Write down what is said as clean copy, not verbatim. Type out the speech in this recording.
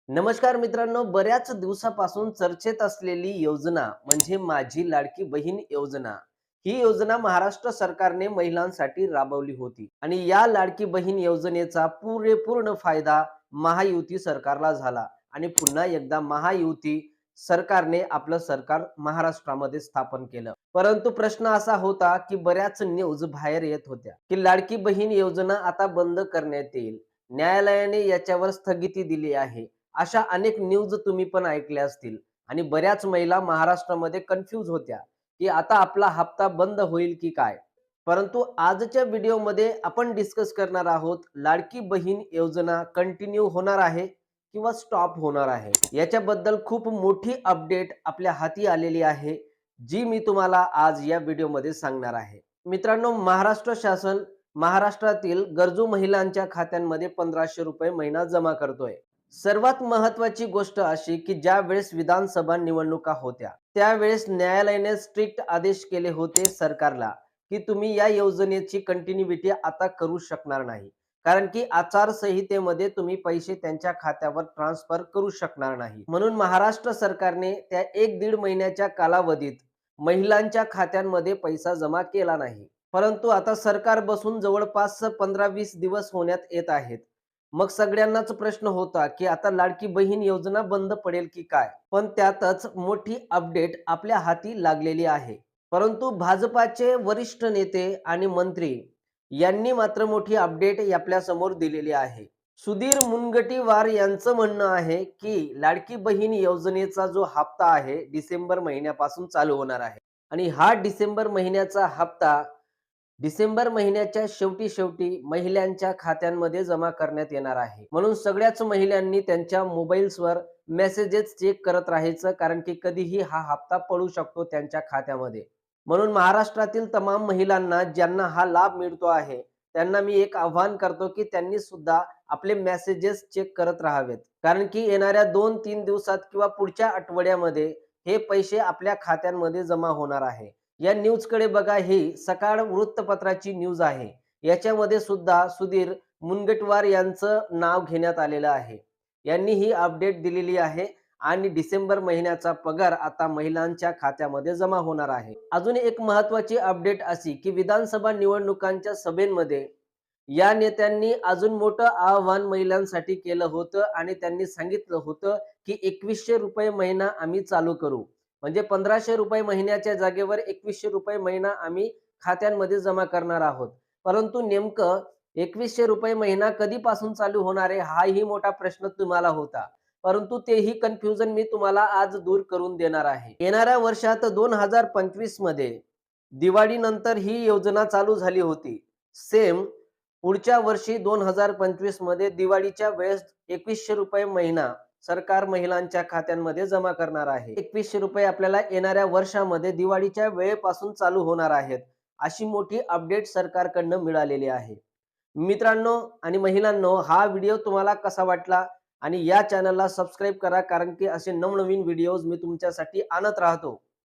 नमस्कार मित्रांनो, बऱ्याच दिवसापासून चर्चेत असलेली योजना म्हणजे माझी लाडकी बहीण योजना. ही योजना महाराष्ट्र सरकारने महिलांसाठी राबवली होती आणि या लाडकी बहीण योजनेचा पूर्ण फायदा महायुती सरकारला झाला आणि पुन्हा एकदा महायुती सरकारने आपलं सरकार महाराष्ट्रामध्ये स्थापन केलं. परंतु प्रश्न असा होता की बऱ्याच न्यूज बाहेर येत होत्या की लाडकी बहीण योजना आता बंद करण्यात येईल. न्यायालयाने याच्यावर स्थगिती दिली आहे. अशा अनेक न्यूज तुम्ही पण ऐकल्या असतील आणि बऱ्याच महिला महाराष्ट्रामध्ये कन्फ्यूज होत्या की आता आपला हप्ता बंद होईल की काय. परंतु आजच्या व्हिडिओमध्ये आपण डिस्कस करणार आहोत लाडकी बहीण योजना कंटिन्यू होणार आहे किंवा स्टॉप होणार आहे. याच्याबद्दल खूप मोठी अपडेट आपल्या हाती आलेली आहे, जी मी तुम्हाला आज या व्हिडिओमध्ये सांगणार आहे. मित्रांनो, महाराष्ट्र शासन महाराष्ट्रातील गरजू महिलांच्या खात्यांमध्ये 1500 रुपये महिना जमा करतोय. सर्वात महत्वाची गोष्ट अशी की ज्या वेळेस विधानसभा निवडणुका होत्या त्यावेळेस न्यायालयाने स्ट्रिक्ट आदेश केले होते सरकारला की तुम्ही या योजनेची कंटिन्युटी आता करू शकणार नाही, कारण की आचारसंहितेमध्ये तुम्ही पैसे त्यांच्या खात्यावर ट्रान्सफर करू शकणार नाही. म्हणून महाराष्ट्र सरकारने त्या 1-1.5 महिन्याच्या कालावधीत महिलांच्या खात्यांमध्ये पैसा जमा केला नाही. परंतु आता सरकार बसून जवळपास 15-20 दिवस होण्यात येत आहेत. मग सगळ्यांनाच प्रश्न होता की आता लाडकी बहीण योजना बंद पडेल की काय. पण त्यातच मोठी अपडेट आपल्या हाती लागलेली आहे. परंतु भाजपाचे वरिष्ठ नेते आणि मंत्री यांनी मात्र मोठी अपडेट आपल्या समोर दिलेली आहे. सुधीर मुनगंटीवार यांचं म्हणणं आहे की लाडकी बहीण योजनेचा जो हप्ता आहे डिसेंबर महिन्यापासून चालू होणार आहे आणि हा डिसेंबर महिन्याचा हप्ता डिसेंबर महिन्याच्या शेवटी महिलांच्या खात्यांमध्ये जमा करण्यात येणार आहे. म्हणून सगळ्याच महिलांनी त्यांच्या मोबाईल्सवर मेसेजेस चेक करत राहायचं, कारण की कधीही हा हप्ता पडू शकतो त्यांच्या खात्यामध्ये. म्हणून महाराष्ट्रातील तमाम महिलांना ज्यांना हा लाभ मिळतो आहे त्यांना मी एक आव्हान करतो की त्यांनी सुद्धा आपले मेसेजेस चेक करत राहावेत, कारण की येणाऱ्या 2-3 दिवसात किंवा पुढच्या आठवड्यामध्ये हे पैसे आपल्या खात्यांमध्ये जमा होणार आहे. या न्यूजकडे बघा, ही सकाळ वृत्तपत्राची न्यूज आहे. याच्यामध्ये सुद्धा सुधीर मुनगंटीवार यांचं नाव घेण्यात आलेलं आहे. यांनी ही अपडेट दिलेली आहे आणि डिसेंबर महिन्याचा पगार आता महिलांच्या खात्यामध्ये जमा होणार आहे. अजून एक महत्त्वाची अपडेट अशी की विधानसभा निवडणुकांच्या सभेमध्ये या नेत्यांनी अजून मोठं आवाहन महिलांसाठी केलं होतं आणि त्यांनी सांगितलं होतं की 2100 रुपये महिना आम्ही चालू करू. म्हणजे 1500 रुपये महिन्याच्या जागेवर 2100 रुपये महिना आम्ही खात्यांमध्ये जमा करणार आहोत. परंतु नेमकं 2100 रुपये महिना कधीपासून चालू होणार आहे, हाही मोठा प्रश्न तुम्हाला होता. परंतु तेही कन्फ्युजन मी तुम्हाला आज दूर करून देणार आहे. येणाऱ्या वर्षात 2025 मध्ये दिवाळीनंतर ही योजना चालू झाली होती. सेम पुढच्या वर्षी 2025 मध्ये दिवाळीच्या वेळेस 2100 रुपये महिना सरकार महिलांच्या खात्यांमध्ये जमा करणार आहे. 2100 रुपये आपल्याला येणाऱ्या वर्षामध्ये दिवाळीच्या वेळेपासून चालू होणार आहेत. अशी मोठी अपडेट सरकारकडनं मिळालेली आहे. मित्रांनो आणि महिलांनो, हा व्हिडिओ तुम्हाला कसा वाटला आणि या चॅनलला सबस्क्राईब करा, कारण की असे नवनवीन व्हिडिओज मी तुमच्यासाठी आणत राहतो.